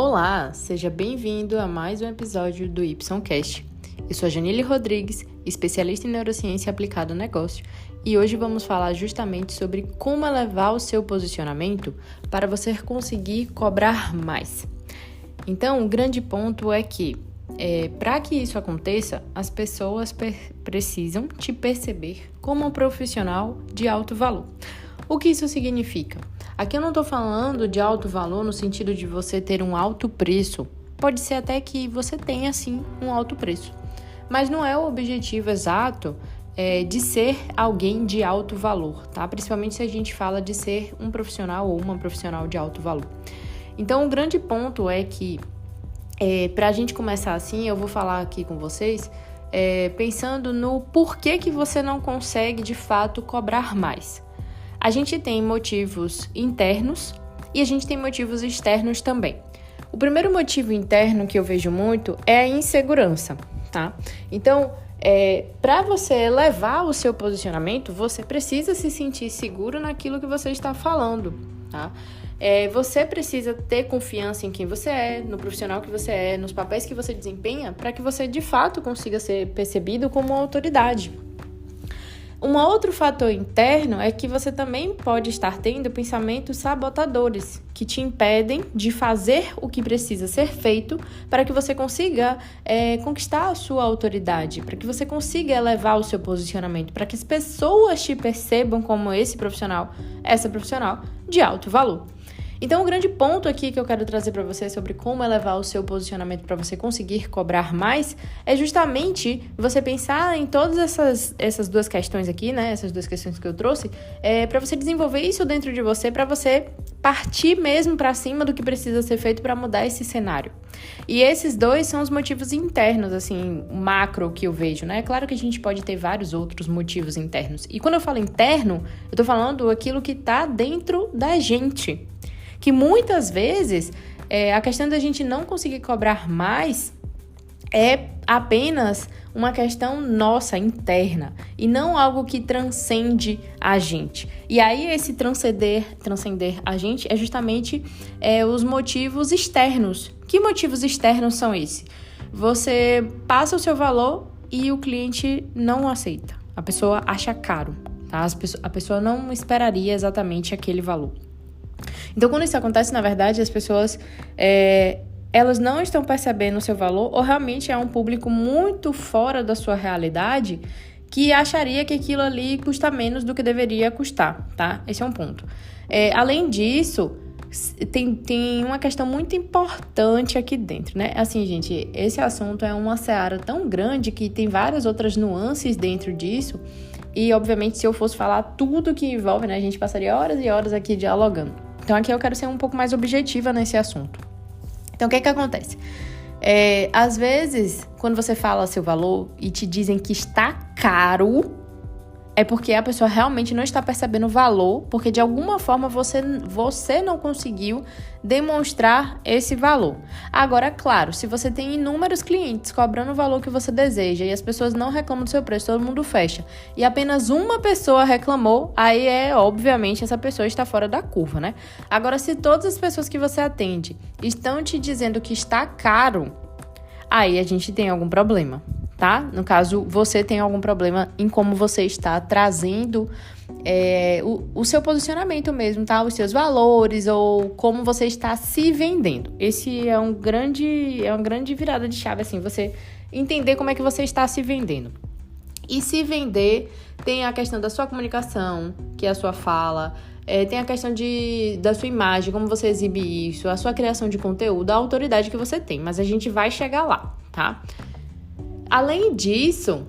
Olá, seja bem-vindo a mais um episódio do YCast. Eu sou a Janile Rodrigues, especialista em neurociência aplicada ao negócio, e hoje vamos falar justamente sobre como elevar o seu posicionamento para você conseguir cobrar mais. Então, o grande ponto é que, para que isso aconteça, as pessoas precisam te perceber como um profissional de alto valor. O que isso significa? Aqui eu não estou falando de alto valor no sentido de você ter um alto preço. Pode ser até que você tenha, sim, um alto preço. Mas não é o objetivo exato de ser alguém de alto valor, tá? Principalmente se a gente fala de ser um profissional ou uma profissional de alto valor. Então, o grande ponto é que, para a gente começar assim, eu vou falar aqui com vocês, pensando no porquê que você não consegue, de fato, cobrar mais. A gente tem motivos internos e a gente tem motivos externos também. O primeiro motivo interno que eu vejo muito é a insegurança, tá? Então, para você elevar o seu posicionamento, você precisa se sentir seguro naquilo que você está falando, tá? Você precisa ter confiança em quem você é, no profissional que você é, nos papéis que você desempenha, para que você, de fato, consiga ser percebido como uma autoridade. Um outro fator interno é que você também pode estar tendo pensamentos sabotadores que te impedem de fazer o que precisa ser feito para que você consiga conquistar a sua autoridade, para que você consiga elevar o seu posicionamento, para que as pessoas te percebam como esse profissional, essa profissional de alto valor. Então, o grande ponto aqui que eu quero trazer para você sobre como elevar o seu posicionamento para você conseguir cobrar mais é justamente você pensar em todas essas duas questões aqui, né? Essas duas questões que eu trouxe, para você desenvolver isso dentro de você, para você partir mesmo para cima do que precisa ser feito para mudar esse cenário. E esses dois são os motivos internos, assim, macro que eu vejo, né? Claro que a gente pode ter vários outros motivos internos. E quando eu falo interno, eu tô falando aquilo que tá dentro da gente. Que muitas vezes a questão da gente não conseguir cobrar mais é apenas uma questão nossa, interna, e não algo que transcende a gente. E aí esse transcender a gente é justamente os motivos externos. Que motivos externos são esses? Você passa o seu valor e o cliente não aceita. A pessoa acha caro, tá? A pessoa não esperaria exatamente aquele valor. Então, quando isso acontece, na verdade, as pessoas elas não estão percebendo o seu valor, ou realmente é um público muito fora da sua realidade que acharia que aquilo ali custa menos do que deveria custar, tá? Esse é um ponto. Além disso, tem uma questão muito importante aqui dentro, né? Assim, gente, esse assunto é uma seara tão grande que tem várias outras nuances dentro disso. E, obviamente, se eu fosse falar tudo que envolve, né, a gente passaria horas e horas aqui dialogando. Então, aqui eu quero ser um pouco mais objetiva nesse assunto. Então, o que acontece? Às vezes, quando você fala seu valor e te dizem que está caro, é porque a pessoa realmente não está percebendo o valor, porque de alguma forma você não conseguiu demonstrar esse valor. Agora, claro, se você tem inúmeros clientes cobrando o valor que você deseja e as pessoas não reclamam do seu preço, todo mundo fecha, e apenas uma pessoa reclamou, aí obviamente, essa pessoa está fora da curva, né? Agora, se todas as pessoas que você atende estão te dizendo que está caro, aí a gente tem algum problema. Tá? No caso, você tem algum problema em como você está trazendo o seu posicionamento mesmo, tá? Os seus valores ou como você está se vendendo. Esse é uma grande virada de chave, assim, você entender como é que você está se vendendo. E se vender tem a questão da sua comunicação, que é a sua fala, tem a questão da sua imagem, como você exibe isso, a sua criação de conteúdo, a autoridade que você tem, mas a gente vai chegar lá, tá? Além disso,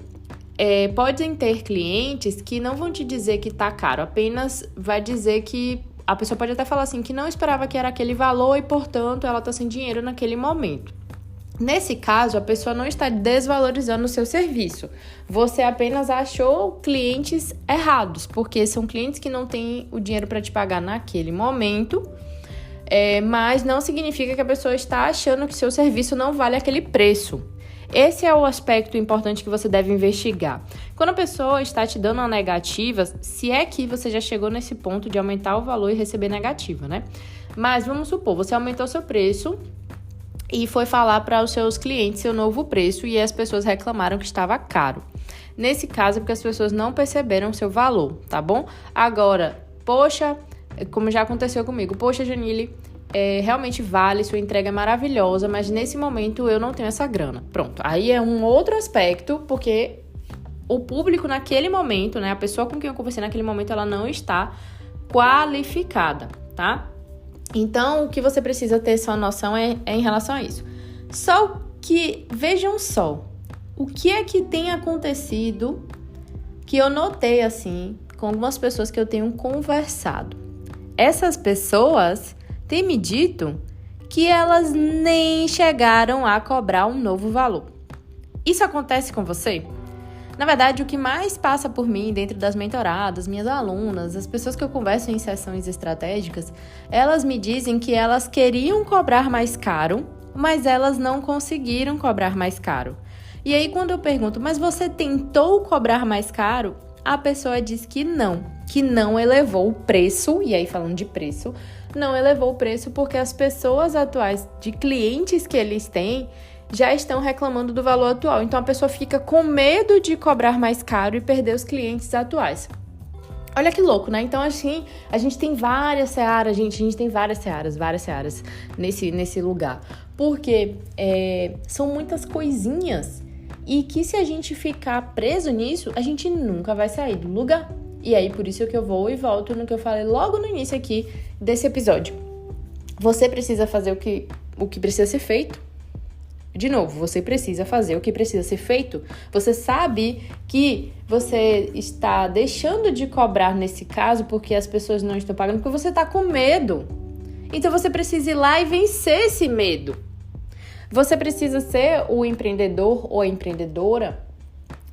podem ter clientes que não vão te dizer que tá caro, apenas vai dizer que a pessoa pode até falar assim, que não esperava que era aquele valor e, portanto, ela tá sem dinheiro naquele momento. Nesse caso, a pessoa não está desvalorizando o seu serviço. Você apenas achou clientes errados, porque são clientes que não têm o dinheiro para te pagar naquele momento, mas não significa que a pessoa está achando que seu serviço não vale aquele preço. Esse é o aspecto importante que você deve investigar. Quando a pessoa está te dando uma negativa, se é que você já chegou nesse ponto de aumentar o valor e receber negativa, né? Mas vamos supor, você aumentou seu preço e foi falar para os seus clientes seu novo preço e as pessoas reclamaram que estava caro. Nesse caso, é porque as pessoas não perceberam o seu valor, tá bom? Agora, poxa, como já aconteceu comigo, poxa, Janile, realmente vale, sua entrega é maravilhosa, mas nesse momento eu não tenho essa grana. Pronto, aí é um outro aspecto, porque o público naquele momento, né, a pessoa com quem eu conversei naquele momento, ela não está qualificada, tá? Então, o que você precisa ter sua noção é em relação a isso. Só que, vejam só, o que é que tem acontecido que eu notei, assim, com algumas pessoas que eu tenho conversado. Essas pessoas têm me dito que elas nem chegaram a cobrar um novo valor. Isso acontece com você? Na verdade, o que mais passa por mim dentro das mentoradas, minhas alunas, as pessoas que eu converso em sessões estratégicas, elas me dizem que elas queriam cobrar mais caro, mas elas não conseguiram cobrar mais caro. E aí, quando eu pergunto, mas você tentou cobrar mais caro? A pessoa diz que não elevou o preço, e aí falando de preço, não elevou o preço porque as pessoas atuais de clientes que eles têm já estão reclamando do valor atual. Então, a pessoa fica com medo de cobrar mais caro e perder os clientes atuais. Olha que louco, né? Então, assim, a gente tem várias searas, a gente tem várias searas nesse lugar. Porque são muitas coisinhas e que se a gente ficar preso nisso, a gente nunca vai sair do lugar. E aí, por isso que eu vou e volto no que eu falei logo no início aqui desse episódio. Você precisa fazer o que precisa ser feito. De novo, você precisa fazer o que precisa ser feito. Você sabe que você está deixando de cobrar nesse caso porque as pessoas não estão pagando, porque você está com medo. Então, você precisa ir lá e vencer esse medo. Você precisa ser o empreendedor ou a empreendedora.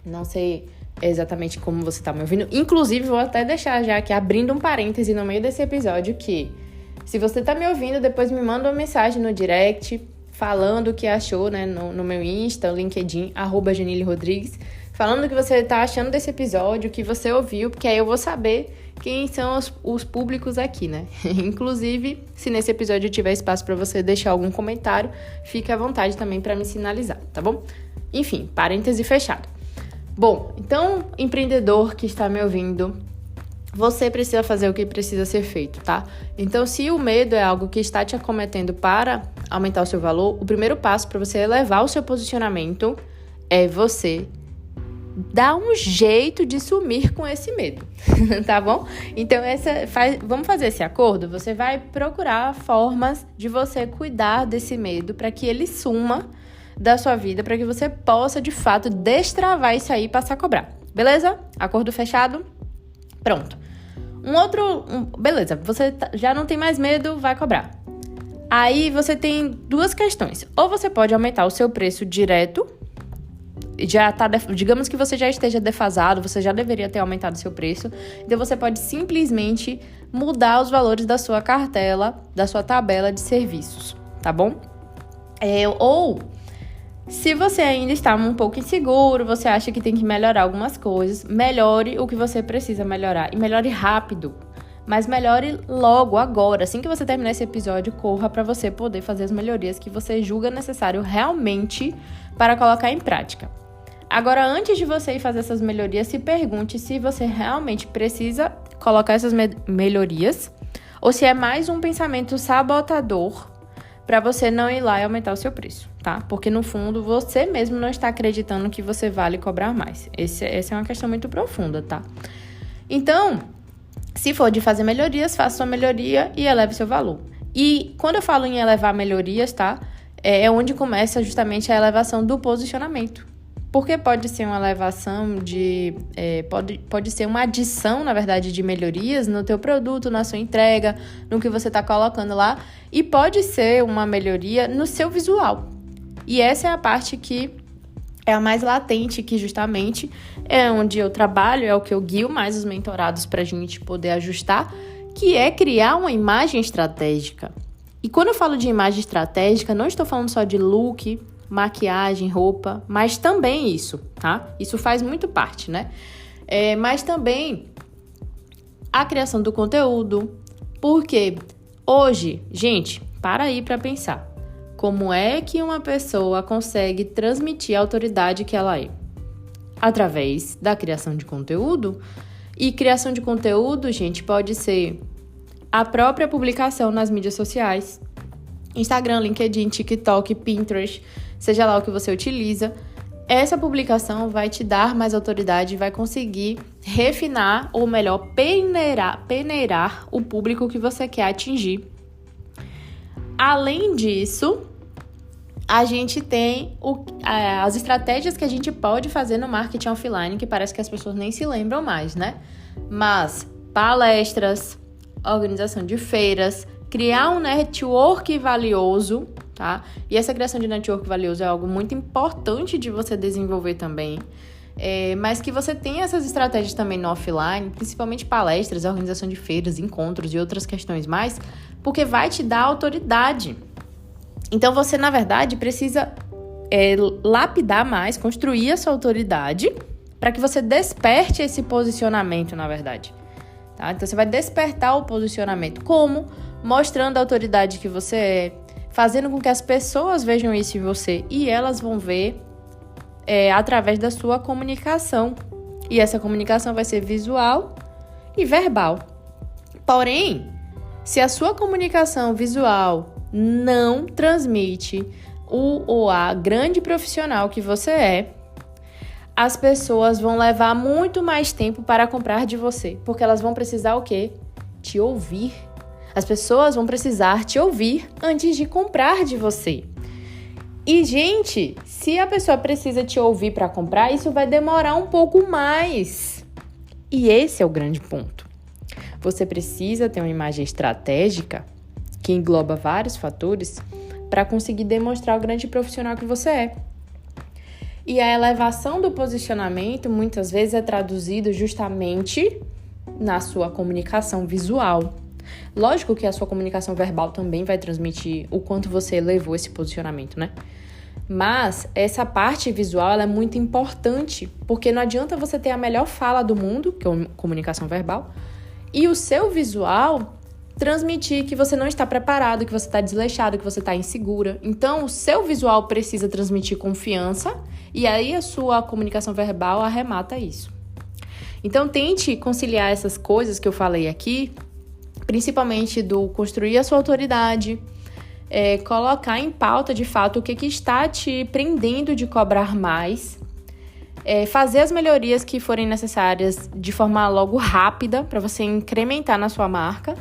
Não sei exatamente como você está me ouvindo. Inclusive, vou até deixar já aqui, abrindo um parêntese no meio desse episódio, que se você está me ouvindo, depois me manda uma mensagem no direct falando o que achou, né, no meu Insta, LinkedIn, @JanileRodrigues, falando o que você tá achando desse episódio, o que você ouviu, porque aí eu vou saber quem são os públicos aqui, né? Inclusive, se nesse episódio tiver espaço para você deixar algum comentário, fique à vontade também para me sinalizar, tá bom? Enfim, parêntese fechado. Bom, então, empreendedor que está me ouvindo, você precisa fazer o que precisa ser feito, tá? Então, se o medo é algo que está te acometendo para aumentar o seu valor, o primeiro passo para você elevar o seu posicionamento é você dar um jeito de sumir com esse medo, tá bom? Então, vamos fazer esse acordo? Você vai procurar formas de você cuidar desse medo para que ele suma da sua vida, para que você possa, de fato, destravar isso aí e passar a cobrar. Beleza? Acordo fechado? Pronto. Beleza, você já não tem mais medo, vai cobrar. Aí você tem duas questões. Ou você pode aumentar o seu preço direto, digamos que você já esteja defasado, você já deveria ter aumentado o seu preço. Então você pode simplesmente mudar os valores da sua cartela, da sua tabela de serviços, tá bom? Ou se você ainda está um pouco inseguro, você acha que tem que melhorar algumas coisas, melhore o que você precisa melhorar. E melhore rápido, mas melhore logo, agora. Assim que você terminar esse episódio, corra para você poder fazer as melhorias que você julga necessário realmente para colocar em prática. Agora, antes de você ir fazer essas melhorias, se pergunte se você realmente precisa colocar essas melhorias ou se é mais um pensamento sabotador para você não ir lá e aumentar o seu preço, tá? Porque, no fundo, você mesmo não está acreditando que você vale cobrar mais. Essa é uma questão muito profunda, tá? Então, se for de fazer melhorias, faça sua melhoria e eleve seu valor. E quando eu falo em elevar melhorias, tá? É onde começa justamente a elevação do posicionamento. Porque pode ser uma elevação pode ser uma adição, na verdade, de melhorias no teu produto, na sua entrega, no que você está colocando lá. E pode ser uma melhoria no seu visual. E essa é a parte que é a mais latente, que justamente é onde eu trabalho, é o que eu guio mais os mentorados para a gente poder ajustar, que é criar uma imagem estratégica. E quando eu falo de imagem estratégica, não estou falando só de look, maquiagem, roupa, mas também isso, tá? Isso faz muito parte, né? Mas também a criação do conteúdo, porque hoje, gente, para aí para pensar. Como é que uma pessoa consegue transmitir a autoridade que ela é? Através da criação de conteúdo. E criação de conteúdo, gente, pode ser a própria publicação nas mídias sociais. Instagram, LinkedIn, TikTok, Pinterest, seja lá o que você utiliza. Essa publicação vai te dar mais autoridade e vai conseguir refinar, ou melhor, peneirar o público que você quer atingir. Além disso, a gente tem as estratégias que a gente pode fazer no marketing offline, que parece que as pessoas nem se lembram mais, né? Mas palestras, organização de feiras, criar um network valioso, tá? E essa criação de network valioso é algo muito importante de você desenvolver também. Mas que você tenha essas estratégias também no offline, principalmente palestras, organização de feiras, encontros e outras questões mais, porque vai te dar autoridade. Então, você, na verdade, precisa lapidar mais, construir a sua autoridade para que você desperte esse posicionamento, na verdade. Tá? Então, você vai despertar o posicionamento. Como? Mostrando a autoridade que você é, fazendo com que as pessoas vejam isso em você e elas vão ver através da sua comunicação. E essa comunicação vai ser visual e verbal. Porém, se a sua comunicação visual não transmite a grande profissional que você é, as pessoas vão levar muito mais tempo para comprar de você. Porque elas vão precisar o quê? Te ouvir. As pessoas vão precisar te ouvir antes de comprar de você. E, gente, se a pessoa precisa te ouvir para comprar, isso vai demorar um pouco mais. E esse é o grande ponto. Você precisa ter uma imagem estratégica que engloba vários fatores para conseguir demonstrar o grande profissional que você é. E a elevação do posicionamento muitas vezes é traduzido justamente na sua comunicação visual. Lógico que a sua comunicação verbal também vai transmitir o quanto você elevou esse posicionamento, né? Mas essa parte visual ela é muito importante, porque não adianta você ter a melhor fala do mundo, que é a comunicação verbal, e o seu visual transmitir que você não está preparado, que você está desleixado, que você está insegura. Então, o seu visual precisa transmitir confiança e aí a sua comunicação verbal arremata isso. Então, tente conciliar essas coisas que eu falei aqui, principalmente do construir a sua autoridade, colocar em pauta, de fato, o que está te prendendo de cobrar mais, fazer as melhorias que forem necessárias de forma logo rápida para você incrementar na sua marca.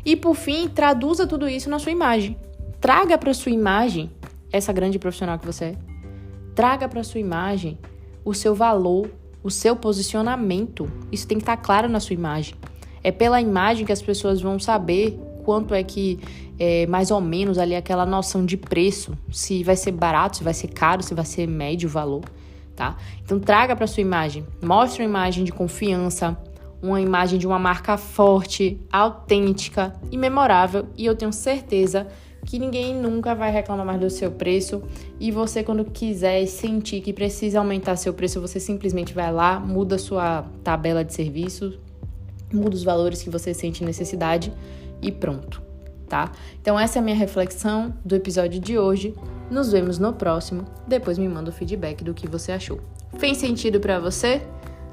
E, por fim, traduza tudo isso na sua imagem. Traga para a sua imagem essa grande profissional que você é. Traga para a sua imagem o seu valor, o seu posicionamento. Isso tem que estar claro na sua imagem. É pela imagem que as pessoas vão saber quanto é que, mais ou menos, ali aquela noção de preço. Se vai ser barato, se vai ser caro, se vai ser médio o valor, tá? Então, traga para a sua imagem. Mostre uma imagem de confiança, uma imagem de uma marca forte, autêntica e memorável. E eu tenho certeza que ninguém nunca vai reclamar mais do seu preço. E você, quando quiser sentir que precisa aumentar seu preço, você simplesmente vai lá, muda sua tabela de serviços, muda os valores que você sente necessidade e pronto, tá? Então essa é a minha reflexão do episódio de hoje. Nos vemos no próximo. Depois me manda o feedback do que você achou. Fez sentido pra você?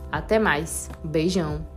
Até mais. Beijão.